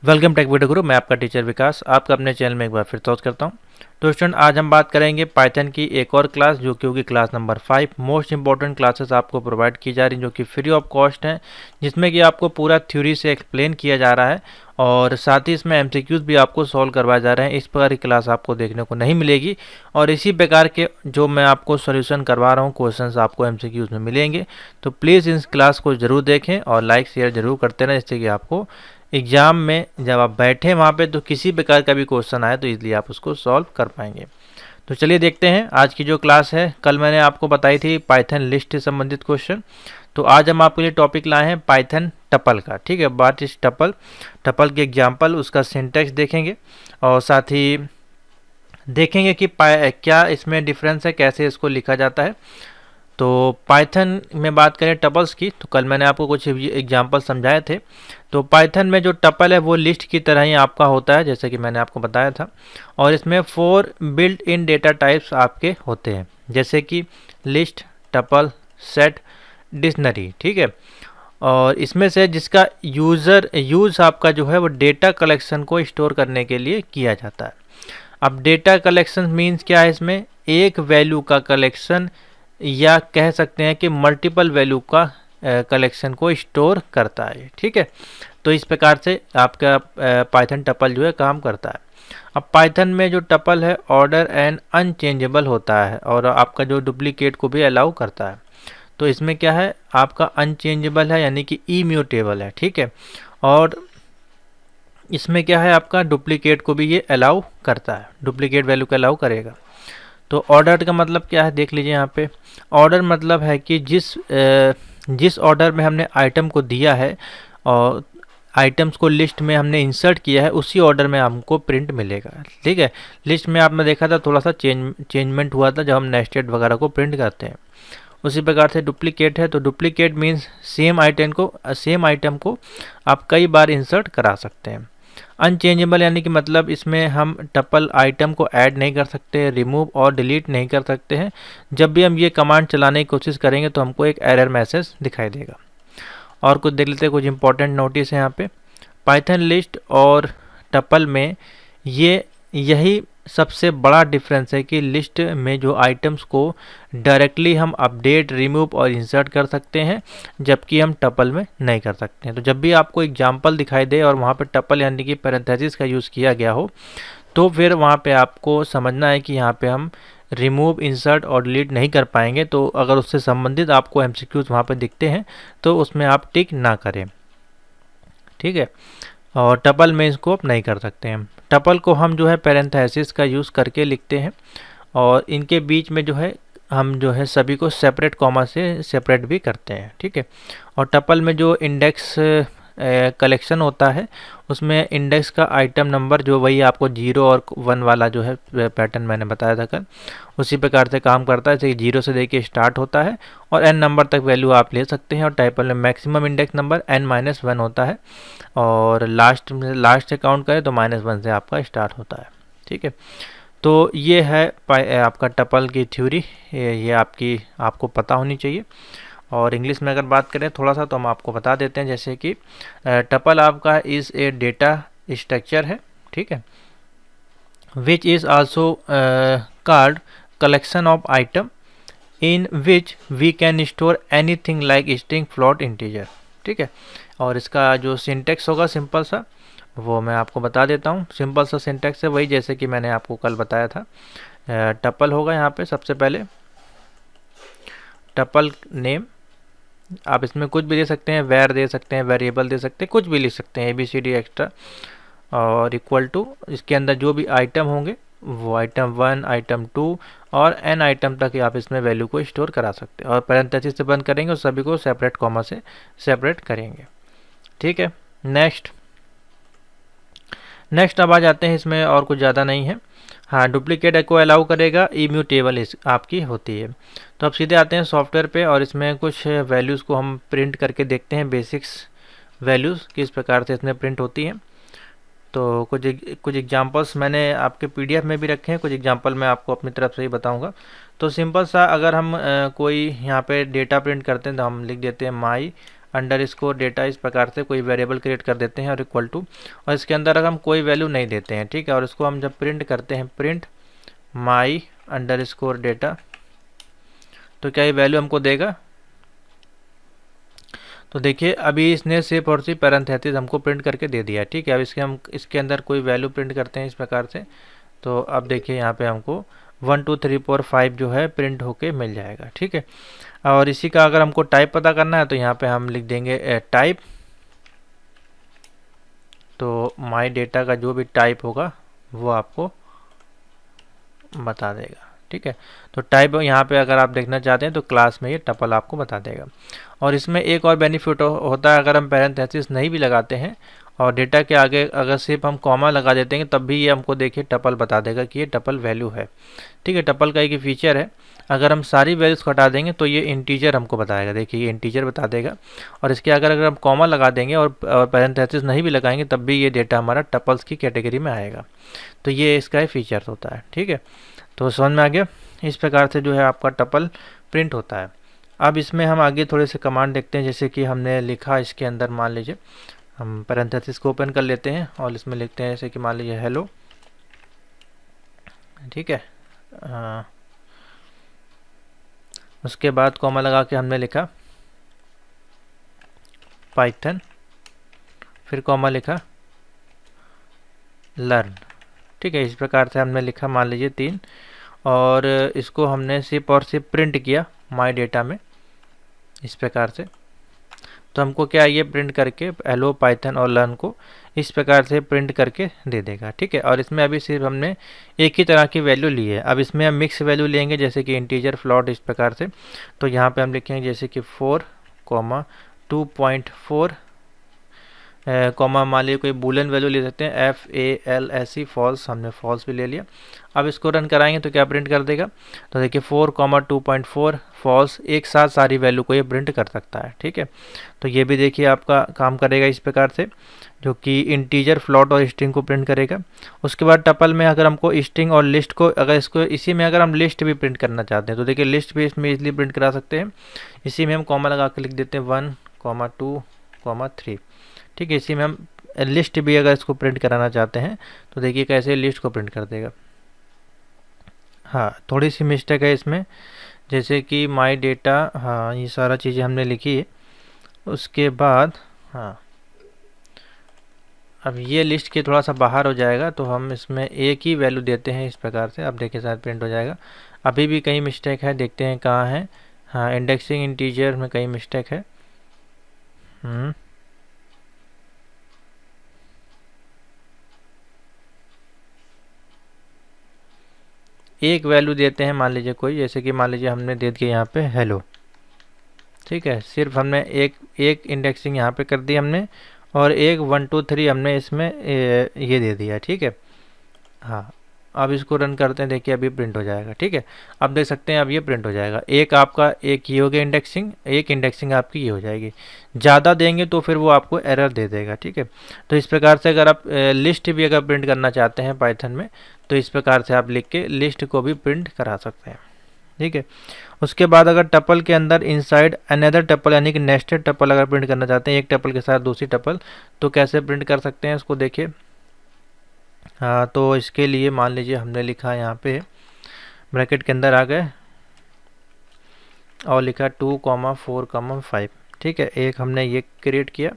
Welcome take video गुरु। मैं आपका teacher विकास आपका अपने चैनल में एक बार फिर स्वागत करता हूं। तो स्टूडेंट, आज हम बात करेंगे पाइथन की एक और क्लास जो कि होगी class number 5। Most important classes आपको प्रोवाइड की जा रही हैं जो कि फ्री ऑफ कॉस्ट हैं, जिसमें कि आपको पूरा थ्योरी से एक्सप्लेन किया जा रहा है और साथ ही इसमें एमसीक्यूज भी आपको सॉल्व करवाए जा रहे हैं। इस प्रकार की क्लास आपको देखने को नहीं मिलेगी और इसी प्रकार के जो मैं आपको सोल्यूशन करवा रहा हूँ, क्वेश्चंस आपको एमसीक्यूज में मिलेंगे। तो प्लीज़ इस क्लास को ज़रूर देखें और लाइक शेयर ज़रूर करते रहें, जिससे कि आपको एग्जाम में जब आप बैठे वहाँ पे तो किसी प्रकार का भी क्वेश्चन आए तो इजीली आप उसको सॉल्व कर पाएंगे। तो चलिए देखते हैं आज की जो क्लास है। कल मैंने आपको बताई थी पाइथन लिस्ट से संबंधित क्वेश्चन, तो आज हम आपके लिए टॉपिक लाए हैं पाइथन टपल का। ठीक है, बात इस टपल के एग्जाम्पल, उसका सिंटैक्स देखेंगे और साथ ही देखेंगे कि क्या इसमें डिफरेंस है, कैसे इसको लिखा जाता है। तो पाइथन में बात करें टपल्स की, तो कल मैंने आपको कुछ एग्जांपल समझाए थे। तो पाइथन में जो टपल है वो लिस्ट की तरह ही आपका होता है, जैसे कि मैंने आपको बताया था, और इसमें 4 बिल्ट इन डेटा टाइप्स आपके होते हैं, जैसे कि लिस्ट, टपल, सेट, डिक्शनरी। ठीक है, और इसमें से जिसका यूज़ आपका जो है वो डेटा कलेक्शन को स्टोर करने के लिए किया जाता है। अब डेटा कलेक्शन मीन्स क्या है, इसमें एक वैल्यू का कलेक्शन या कह सकते हैं कि मल्टीपल वैल्यू का कलेक्शन को स्टोर करता है। ठीक है, तो इस प्रकार से आपका पाइथन टपल जो है काम करता है। अब पाइथन में जो टपल है ऑर्डर एंड अनचेंजेबल होता है और आपका जो डुप्लीकेट को भी अलाउ करता है। तो इसमें क्या है, आपका अनचेंजेबल है यानी कि इम्यूटेबल है। ठीक है, और इसमें क्या है, आपका डुप्लीकेट को भी ये अलाउ करता है, डुप्लीकेट वैल्यू को अलाउ करेगा। तो ऑर्डर का मतलब क्या है, देख लीजिए यहाँ पे। ऑर्डर मतलब है कि जिस ऑर्डर में हमने आइटम को दिया है और आइटम्स को लिस्ट में हमने इंसर्ट किया है, उसी ऑर्डर में हमको प्रिंट मिलेगा। ठीक है, लिस्ट में आपने देखा था थोड़ा सा चेंजमेंट हुआ था जब हम नेस्टेड वगैरह को प्रिंट करते हैं। उसी प्रकार से डुप्लीकेट है, तो डुप्लीकेट मीन्स सेम आइटम को आप कई बार इंसर्ट करा सकते हैं। अनचेंजेबल यानी कि मतलब इसमें हम टपल आइटम को ऐड नहीं कर सकते, रिमूव और डिलीट नहीं कर सकते हैं। जब भी हम ये कमांड चलाने की कोशिश करेंगे तो हमको एक एरर मैसेज दिखाई देगा। और कुछ देख लेते हैं, कुछ इंपॉर्टेंट नोटिस है यहाँ पे। पाइथन लिस्ट और टपल में यही सबसे बड़ा डिफरेंस है कि लिस्ट में जो आइटम्स को डायरेक्टली हम अपडेट, रिमूव और इंसर्ट कर सकते हैं, जबकि हम टपल में नहीं कर सकते हैं। तो जब भी आपको एग्जांपल दिखाई दे और वहाँ पे टपल यानी कि पैरेंथेसिस का यूज़ किया गया हो, तो फिर वहाँ पे आपको समझना है कि यहाँ पे हम रिमूव, इंसर्ट और डिलीट नहीं कर पाएंगे। तो अगर उससे संबंधित आपको एमसीक्यूज वहाँ पे दिखते हैं तो उसमें आप टिक ना करें। ठीक है, और टपल में इसको आप नहीं कर सकते हैं। टपल को हम जो है पैरेंथेसिस का यूज़ करके लिखते हैं और इनके बीच में जो है हम जो है सभी को सेपरेट कॉमा से सेपरेट भी करते हैं। ठीक है, और टपल में जो इंडेक्स कलेक्शन होता है उसमें इंडेक्स का आइटम नंबर जो वही आपको 0 और 1 वाला जो है पैटर्न मैंने बताया था कल, उसी प्रकार से काम करता है। जैसे 0 से लेके स्टार्ट होता है और n नंबर तक वैल्यू आप ले सकते हैं, और टपल में मैक्सिमम इंडेक्स नंबर n-1 होता है और लास्ट से काउंट करें तो -1 से आपका स्टार्ट होता है। ठीक है, तो ये है आपका टपल की थ्योरी, ये आपको पता होनी चाहिए। और इंग्लिश में अगर बात करें थोड़ा सा तो हम आपको बता देते हैं, जैसे कि टपल आपका इज़ ए डेटा स्ट्रक्चर है। ठीक है, which is also called collection of item in which we can store anything like string, float, integer. ठीक है, और इसका जो सिंटेक्स होगा सिंपल सा, वो मैं आपको बता देता हूँ। सिंपल सा सिंटेक्स है वही जैसे कि मैंने आपको कल बताया था। टपल होगा यहाँ पे सबसे पहले टपल नेम, आप इसमें कुछ भी दे सकते हैं, वेर दे सकते हैं, वेरिएबल दे सकते हैं, कुछ भी लिख सकते हैं, ABCD एक्स्ट्रा, और इक्वल टू इसके अंदर जो भी आइटम होंगे वो आइटम 1, आइटम 2 और n आइटम तक आप इसमें वैल्यू को स्टोर करा सकते हैं। और पैरेंथेसिस से बंद करेंगे और सभी को सेपरेट कॉमा से सेपरेट करेंगे। ठीक है, नेक्स्ट अब आ जाते हैं, इसमें और कुछ ज़्यादा नहीं है। हाँ, डुप्लीकेट को अलाउ करेगा, इम्यूटेबल आपकी होती है। तो अब सीधे आते हैं सॉफ्टवेयर पे और इसमें कुछ वैल्यूज़ को हम प्रिंट करके देखते हैं, बेसिक्स वैल्यूज़ किस प्रकार से इसमें प्रिंट होती हैं। तो कुछ एग्जांपल्स मैंने आपके PDF में भी रखे हैं, कुछ एग्जांपल मैं आपको अपनी तरफ से ही बताऊंगा। तो सिंपल सा अगर हम कोई यहाँ पे डेटा प्रिंट करते हैं तो हम लिख देते हैं माई अंडरस्कोर डेटा, इस प्रकार से कोई वेरिएबल क्रिएट कर देते हैं और इक्वल टू, और इसके अंदर अगर हम कोई वैल्यू नहीं देते हैं, ठीक है, और इसको हम जब प्रिंट करते हैं प्रिंट माई अंडरस्कोर डेटा, तो क्या ये वैल्यू हमको देगा। तो देखिए अभी इसने सिर्फ और सिर्फ पैरेंथेसिस हमको प्रिंट करके दे दिया, ठीक है। अब हम इसके अंदर कोई वैल्यू प्रिंट करते हैं इस प्रकार से, तो अब देखिए यहाँ पे हमको 1 2 3 4 5 जो है प्रिंट होके मिल जाएगा, ठीक है। और इसी का अगर हमको टाइप पता करना है तो यहाँ पे हम लिख देंगे टाइप, तो माई डेटा का जो भी टाइप होगा वो आपको बता देगा, ठीक है। तो टाइप यहाँ पे अगर आप देखना चाहते हैं तो क्लास में ये टपल आपको बता देगा। और इसमें एक और बेनिफिट होता है, अगर हम पैरेंथेसिस नहीं भी लगाते हैं और डेटा के आगे अगर सिर्फ हम कॉमा लगा देते हैं तब भी ये हमको देखिए टपल बता देगा कि ये टपल वैल्यू है, ठीक है। टपल का एक फीचर है, अगर हम सारी वैल्यूज़ को हटा देंगे तो ये इंटीजर हमको बताएगा, देखिए ये इंटीजर बता देगा। और इसके अगर हम कॉमा लगा देंगे और पैरेंथेसिस नहीं भी लगाएंगे तब भी ये डेटा हमारा टपल्स की कैटेगरी में आएगा। तो ये इसका फीचर होता है, ठीक है। तो समझ में आ गया, इस प्रकार से जो है आपका टपल प्रिंट होता है। अब इसमें हम आगे थोड़े से कमांड देखते हैं, जैसे कि हमने लिखा इसके अंदर, मान लीजिए हम पैरेंथेसिस को ओपन कर लेते हैं और इसमें लिखते हैं जैसे कि मान लीजिए हेलो, ठीक है। उसके बाद कॉमा लगा के हमने लिखा पाइथन, फिर कॉमा लिखा लर्न, ठीक है। इस प्रकार से हमने लिखा मान लीजिए 3, और इसको हमने सिर्फ और सिर्फ प्रिंट किया माई डेटा में इस प्रकार से। तो हमको क्या ये प्रिंट करके हेलो पाइथन और लर्न को इस प्रकार से प्रिंट करके दे देगा, ठीक है। और इसमें अभी सिर्फ हमने एक ही तरह की वैल्यू ली है। अब इसमें हम मिक्स वैल्यू लेंगे जैसे कि इंटीजर, फ्लोट, इस प्रकार से। तो यहाँ पे हम लिखेंगे जैसे कि 4, 2.4, कॉमा मान लीजिए कोई बूलियन वैल्यू ले सकते हैं, FAL ऐसी, फॉल्स, हमने फॉल्स भी ले लिया। अब इसको रन कराएंगे तो क्या प्रिंट कर देगा, तो देखिए 4, 2.4 फॉल्स, एक साथ सारी वैल्यू को ये प्रिंट कर सकता है, ठीक है। तो ये भी देखिए आपका काम करेगा इस प्रकार से, जो कि इंटीजर, फ्लोट और स्ट्रिंग को प्रिंट करेगा। उसके बाद टपल में अगर हमको स्ट्रिंग और लिस्ट को, अगर इसको इसी में अगर हम लिस्ट भी प्रिंट करना चाहते हैं तो देखिए लिस्ट भी इसमें इजीली प्रिंट करा सकते हैं। इसी में हम कॉमा लगा के लिख देते हैं 1, 2, 3, ठीक है। इसी में हम लिस्ट भी अगर इसको प्रिंट कराना चाहते हैं तो देखिए कैसे लिस्ट को प्रिंट कर देगा। हाँ, थोड़ी सी मिस्टेक है इसमें, जैसे कि माई डेटा, हाँ ये सारा चीज़ें हमने लिखी है। उसके बाद हाँ, अब ये लिस्ट के थोड़ा सा बाहर हो जाएगा तो हम इसमें एक ही वैल्यू देते हैं इस प्रकार से। अब देखिए शायद प्रिंट हो जाएगा। अभी भी कहीं मिस्टेक है, देखते हैं कहाँ है। हाँ, इंडेक्सिंग इंटीजर में कहीं मिस्टेक है। एक वैल्यू देते हैं मान लीजिए कोई, जैसे कि मान लीजिए हमने दे दिया यहाँ पे हेलो, ठीक है। सिर्फ हमने एक इंडेक्सिंग यहाँ पे कर दी हमने, और एक 1 2 3 हमने इसमें ये दे दिया, ठीक है। हाँ, अब इसको रन करते हैं, देखिए अभी प्रिंट हो जाएगा, ठीक है। अब देख सकते हैं अब ये प्रिंट हो जाएगा। एक आपका एक ये हो गया इंडेक्सिंग, एक इंडेक्सिंग आपकी ये हो जाएगी। ज़्यादा देंगे तो फिर वो आपको एरर दे देगा, ठीक है। तो इस प्रकार से अगर आप लिस्ट भी अगर प्रिंट करना चाहते हैं पाइथन में तो इस प्रकार से आप लिख के लिस्ट को भी प्रिंट करा सकते हैं, ठीक है। उसके बाद अगर टपल के अंदर इनसाइड अनदर टपल यानी कि नेस्टेड टपल अगर प्रिंट करना चाहते हैं, एक टपल के साथ दूसरी टपल, तो कैसे प्रिंट कर सकते हैं उसको देखिए। हाँ, तो इसके लिए मान लीजिए हमने लिखा यहाँ पे ब्रैकेट के अंदर आ गए और लिखा 2, 4, 5, ठीक है। एक हमने ये क्रिएट किया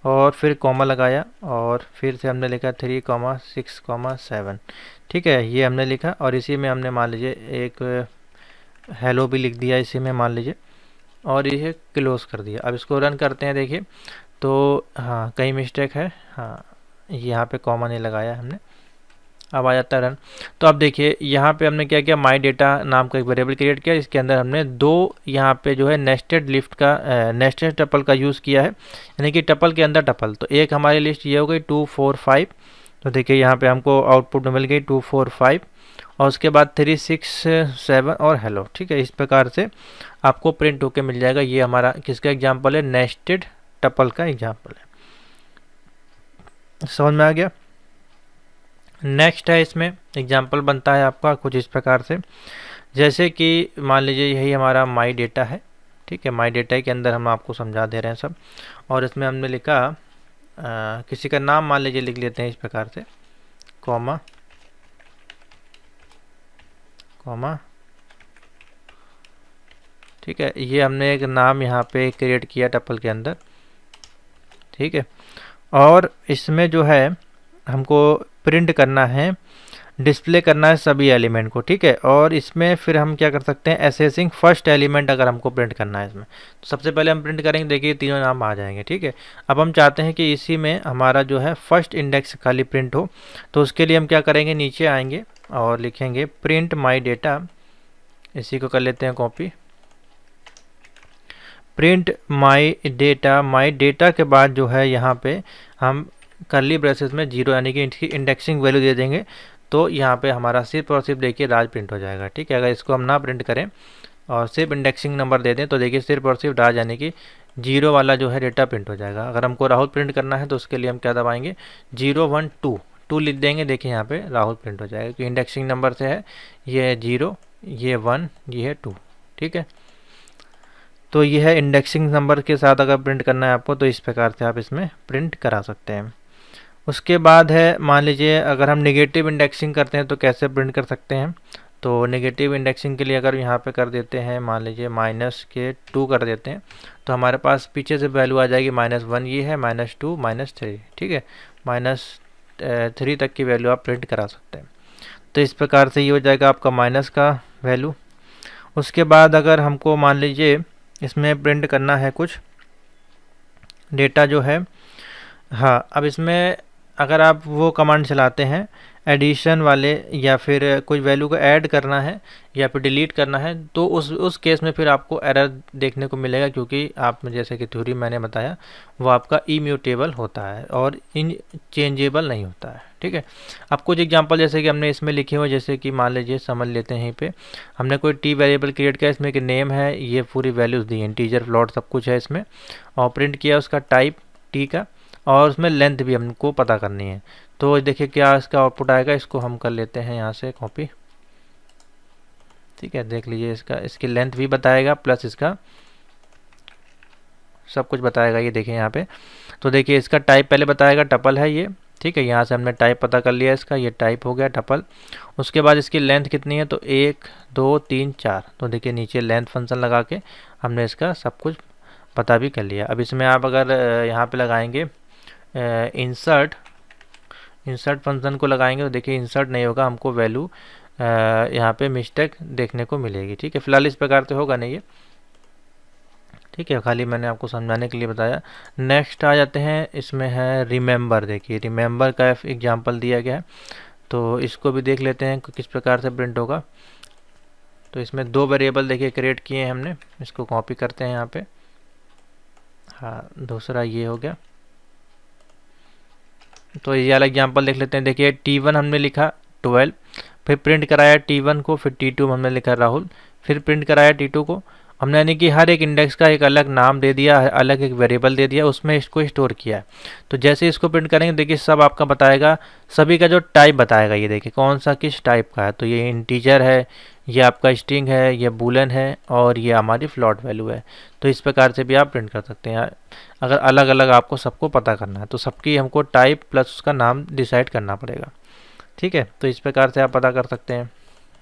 और फिर कॉमा लगाया और फिर से हमने लिखा 3, 6, 7, ठीक है। ये हमने लिखा और इसी में हमने मान लीजिए एक हेलो भी लिख दिया इसी में मान लीजिए, और ये क्लोज कर दिया। अब इसको रन करते हैं, देखिए तो हाँ कहीं मिस्टेक है, हाँ यहाँ पे कॉमा नहीं लगाया हमने। अब आ जाता है रन। तो अब देखिए यहाँ पे हमने क्या किया, माई डेटा नाम का एक वेरिएबल क्रिएट किया, इसके अंदर हमने 2 यहाँ पे जो है नेस्टेड लिस्ट का नेस्टेड टपल का यूज़ किया है, यानी कि टपल के अंदर टपल। तो एक हमारी लिस्ट ये हो गई 2, 4, 5। तो देखिए यहाँ पे हमको आउटपुट में मिल गई 2, 4, 5, और उसके बाद 3, 6, 7 और हेलो, ठीक है। इस प्रकार से आपको प्रिंट होके मिल जाएगा। ये हमारा किसका एग्जाम्पल है, नेस्टेड टपल का एग्जाम्पल है। समझ में आ गया। नेक्स्ट है, इसमें एग्जाम्पल बनता है आपका कुछ इस प्रकार से, जैसे कि मान लीजिए यही हमारा माई डेटा है, ठीक है, माई डेटा के अंदर हम आपको समझा दे रहे हैं सब। और इसमें हमने लिखा किसी का नाम मान लीजिए लिख लेते हैं इस प्रकार से, कॉमा कॉमा, ठीक है, ये हमने एक नाम यहाँ पे क्रिएट किया टपल के अंदर, ठीक है। और इसमें जो है हमको प्रिंट करना है, डिस्प्ले करना है सभी एलिमेंट को, ठीक है। और इसमें फिर हम क्या कर सकते हैं, एसेसिंग फर्स्ट एलिमेंट अगर हमको प्रिंट करना है इसमें, तो सबसे पहले हम प्रिंट करेंगे, देखिए तीनों नाम आ जाएंगे, ठीक है। अब हम चाहते हैं कि इसी में हमारा जो है फर्स्ट इंडेक्स खाली प्रिंट हो, तो उसके लिए हम क्या करेंगे, नीचे आएंगे और लिखेंगे प्रिंट माई डेटा, इसी को कर लेते हैं कॉपी, प्रिंट माई डेटा के बाद जो है यहाँ पे हम कर्ली ब्रेसेस में 0 यानी कि इसकी इंडेक्सिंग वैल्यू दे देंगे, तो यहाँ पे हमारा सिर्फ और सिर्फ देखिए राज प्रिंट हो जाएगा, ठीक है। अगर इसको हम ना प्रिंट करें और सिर्फ इंडेक्सिंग नंबर दे दें तो देखिए सिर्फ और सिर्फ राज यानी कि 0 वाला जो है डेटा प्रिंट हो जाएगा। अगर हमको राहुल प्रिंट करना है तो उसके लिए हम क्या दबाएंगे, 0 1 2 लिख देंगे, देखिए यहाँ पे राहुल प्रिंट हो जाएगा क्योंकि इंडेक्सिंग नंबर से है, ये है 0, ये 1, ये है 2, ठीक है। तो ये है इंडेक्सिंग नंबर के साथ अगर प्रिंट करना है आपको, तो इस प्रकार से आप इसमें प्रिंट करा सकते हैं। उसके बाद है, मान लीजिए अगर हम नेगेटिव इंडेक्सिंग करते हैं तो कैसे प्रिंट कर सकते हैं। तो नेगेटिव इंडेक्सिंग के लिए अगर यहाँ पे कर देते हैं, मान लीजिए -2 कर देते हैं, तो हमारे पास पीछे से वैल्यू आ जाएगी -1, ये है -2 -3, ठीक है, -3 तक की वैल्यू आप प्रिंट करा सकते हैं। तो इस प्रकार से ये हो जाएगा आपका माइनस का वैल्यू। उसके बाद अगर हमको मान लीजिए इसमें प्रिंट करना है कुछ डेटा जो है, हाँ, अब इसमें अगर आप वो कमांड चलाते हैं एडिशन वाले, या फिर कोई वैल्यू को ऐड करना है या फिर डिलीट करना है, तो उस केस में फिर आपको एरर देखने को मिलेगा, क्योंकि आप जैसे कि थ्योरी मैंने बताया वो आपका इम्यूटेबल होता है और इन चेंजेबल नहीं होता है, ठीक है। अब कुछ एग्जांपल जैसे कि हमने इसमें लिखे हुए, जैसे कि मान लीजिए समझ लेते हैं, यहीं पे हमने कोई टी वेरिएबल क्रिएट किया, इसमें कि नेम है, ये पूरी वैल्यूज़ दी हैं, इंटीजर फ्लोट सब कुछ है इसमें, और प्रिंट किया उसका टाइप टी का, और उसमें लेंथ भी हमको पता करनी है। तो देखिए क्या इसका आउटपुट आएगा, इसको हम कर लेते हैं यहाँ से कॉपी, ठीक है, देख लीजिए इसकी लेंथ भी बताएगा प्लस इसका सब कुछ बताएगा, ये देखिए यहाँ पे। तो देखिए इसका टाइप पहले बताएगा, टपल है ये, ठीक है, यहाँ से हमने टाइप पता कर लिया इसका, ये टाइप हो गया टपल। उसके बाद इसकी लेंथ कितनी है, तो 1 2 3 4, तो देखिए नीचे लेंथ फंक्शन लगा के हमने इसका सब कुछ पता भी कर लिया। अब इसमें आप अगर यहाँ पे लगाएंगे इंसर्ट फंक्शन को लगाएंगे, तो देखिए इंसर्ट नहीं होगा, हमको वैल्यू यहाँ पे मिस्टेक देखने को मिलेगी, ठीक है। फिलहाल इस प्रकार से होगा नहीं ये, ठीक है, खाली मैंने आपको समझाने के लिए बताया। नेक्स्ट आ जाते हैं, इसमें है रिमेंबर, देखिए रिमेंबर का एग्जांपल दिया गया है, तो इसको भी देख लेते हैं किस प्रकार से प्रिंट होगा। तो इसमें 2 वेरिएबल देखिए क्रिएट किए हैं हमने, इसको कॉपी करते हैं यहाँ पे, हाँ, दूसरा ये हो गया। तो ये वाला एग्जांपल देख लेते हैं, देखिए T1 हमने लिखा 12, फिर प्रिंट कराया T1 को, फिर T2 हमने लिखा राहुल, फिर प्रिंट कराया T2 को। हमने यानी कि हर एक इंडेक्स का एक अलग नाम दे दिया, अलग एक वेरिएबल दे दिया, उसमें इसको स्टोर किया है। तो जैसे इसको प्रिंट करेंगे देखिए सब आपका बताएगा, सभी का जो टाइप बताएगा, ये देखिए कौन सा किस टाइप का है, तो ये इंटीजर है, ये आपका स्ट्रिंग है, ये बूलन है, और ये हमारी फ्लोट वैल्यू है। तो इस प्रकार से भी आप प्रिंट कर सकते हैं। अगर अलग अलग आपको सबको पता करना है तो सबकी हमको टाइप प्लस उसका नाम डिसाइड करना पड़ेगा, ठीक है। तो इस प्रकार से आप पता कर सकते हैं।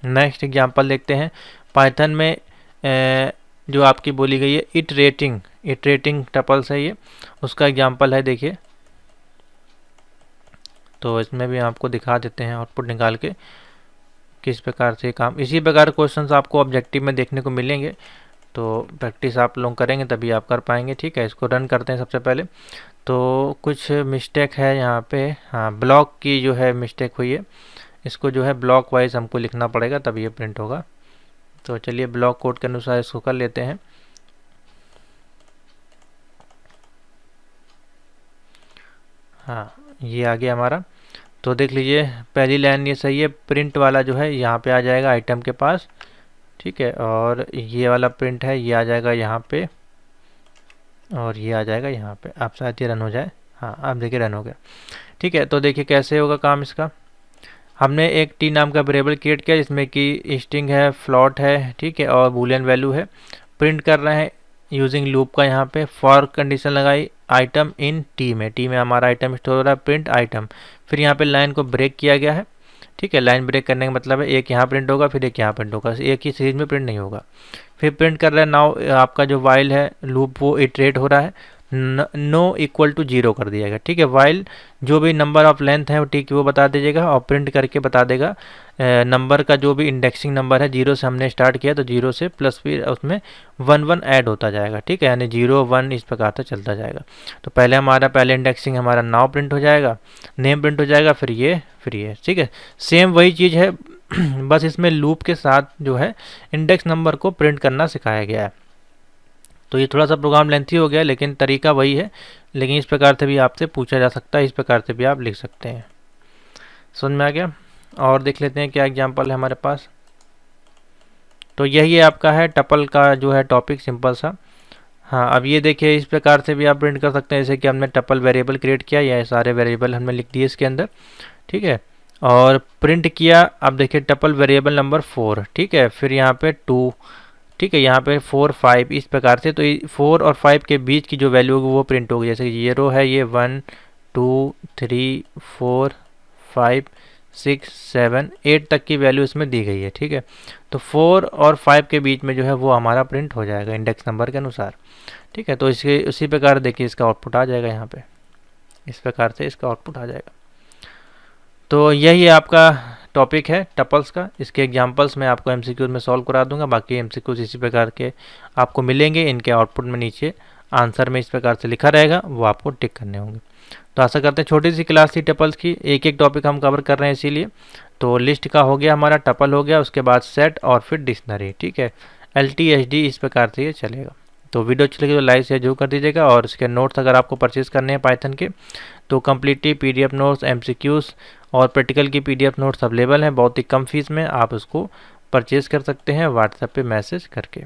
नेक्स्ट एग्जांपल देखते हैं, पाइथन में जो आपकी बोली गई है इटरेटिंग टपल्स है, ये उसका एग्जांपल है, देखिए। तो इसमें भी आपको दिखा देते हैं आउटपुट निकाल के किस प्रकार से काम, इसी प्रकार क्वेश्चंस आपको ऑब्जेक्टिव में देखने को मिलेंगे। तो प्रैक्टिस आप लोग करेंगे तभी आप कर पाएंगे, ठीक है। इसको रन करते हैं सबसे पहले। तो कुछ मिस्टेक है यहाँ पे, हाँ, ब्लॉक की जो है मिस्टेक हुई है, इसको जो है ब्लॉक वाइज हमको लिखना पड़ेगा तभी ये प्रिंट होगा। तो चलिए ब्लॉक कोड के अनुसार इसको कर लेते हैं। हाँ, ये आ गया हमारा। तो देख लीजिए पहली लाइन ये सही है, प्रिंट वाला जो है यहाँ पे आ जाएगा आइटम के पास, ठीक है, और ये वाला प्रिंट है ये आ जाएगा यहाँ पे, और ये आ जाएगा यहाँ पे। आप शायद ये रन हो जाए, हाँ, आप देखिए रन हो गया, ठीक है। तो देखिए कैसे होगा काम इसका। हमने एक टी नाम का वेरिएबल क्रिएट किया जिसमें कि स्ट्रिंग है, फ्लोट है, ठीक है, और बूलियन वैल्यू है। प्रिंट कर रहे हैं यूजिंग लूप का यहाँ पे फॉर कंडीशन लगाई आइटम इन टी में हमारा आइटम स्टोर हो रहा है, प्रिंट आइटम। फिर यहाँ पे लाइन को ब्रेक किया गया है, ठीक है। लाइन ब्रेक करने का मतलब है एक यहाँ प्रिंट होगा फिर एक यहाँ प्रिंट होगा, एक ही सीरीज में प्रिंट नहीं होगा। फिर प्रिंट कर रहा है नाउ आपका जो वाइल है लूप वो इटरेट हो रहा है, नो इक्वल टू 0 कर दिया गया, ठीक है। वाइल जो भी नंबर ऑफ लेंथ है वो ठीक वो बता दीजिएगा और प्रिंट करके बता देगा नंबर का जो भी इंडेक्सिंग नंबर है, 0 से हमने स्टार्ट किया तो 0 से प्लस फिर उसमें 1 1 ऐड होता जाएगा, ठीक है। यानी 0 1 इस प्रकार से चलता जाएगा। तो पहले इंडेक्सिंग हमारा नाउ प्रिंट हो जाएगा, नेम प्रिंट हो जाएगा, फिर ये ठीक है। सेम वही चीज़ है बस इसमें लूप के साथ जो है इंडेक्स नंबर को प्रिंट करना सिखाया गया है। तो ये थोड़ा सा प्रोग्राम लेंथी हो गया लेकिन तरीका वही है, लेकिन इस प्रकार से भी आपसे पूछा जा सकता है, इस प्रकार से भी आप लिख सकते हैं। समझ में आ गया। और देख लेते हैं क्या एग्जांपल है हमारे पास। तो यही आपका है टपल का जो है टॉपिक, सिंपल सा। हाँ, अब ये देखिए इस प्रकार से भी आप प्रिंट कर सकते हैं, जैसे कि हमने टपल वेरिएबल क्रिएट किया, ये सारे वेरिएबल हमने लिख दिए इसके अंदर, ठीक है। और प्रिंट किया, अब देखिए टपल वेरिएबल नंबर 4, ठीक है। फिर यहाँ पे 2, ठीक है। यहाँ पे 4 5 इस प्रकार से। तो 4 और 5 के बीच की जो वैल्यू होगी वो प्रिंट होगी, जैसे कि 0 है ये 1 2 3 4 5 6 7 8 तक की वैल्यू इसमें दी गई है, ठीक है। तो 4 और 5 के बीच में जो है वो हमारा प्रिंट हो जाएगा इंडेक्स नंबर के अनुसार, ठीक है। तो इसके उसी प्रकार देखिए इसका आउटपुट आ जाएगा यहाँ पे, इस प्रकार से इसका आउटपुट आ जाएगा। तो यही आपका टॉपिक है टपल्स का। इसके एग्जांपल्स मैं आपको एमसीक्यूज में सॉल्व करा दूंगा, बाकी एमसीक्यूज इसी प्रकार के आपको मिलेंगे। इनके आउटपुट में नीचे आंसर में इस प्रकार से लिखा रहेगा, वो आपको टिक करने होंगे। तो आशा करते हैं छोटी सी क्लास थी टपल्स की, एक एक टॉपिक हम कवर कर रहे हैं इसीलिए। तो लिस्ट का हो गया हमारा, टपल हो गया, उसके बाद सेट और फिर डिक्शनरी, ठीक है। LTSD इस प्रकार से ये चलेगा। तो वीडियो अच्छी लगी तो लाइक शेयर जरूर कर दीजिएगा। और इसके नोट्स अगर आपको परचेज करने हैं पाइथन के तो कम्प्लीटली PDF नोट्स, MCQs और प्रैक्टिकल की PDF नोट्स अवेलेबल हैं बहुत ही कम फीस में। आप उसको परचेज कर सकते हैं व्हाट्सएप पे मैसेज करके।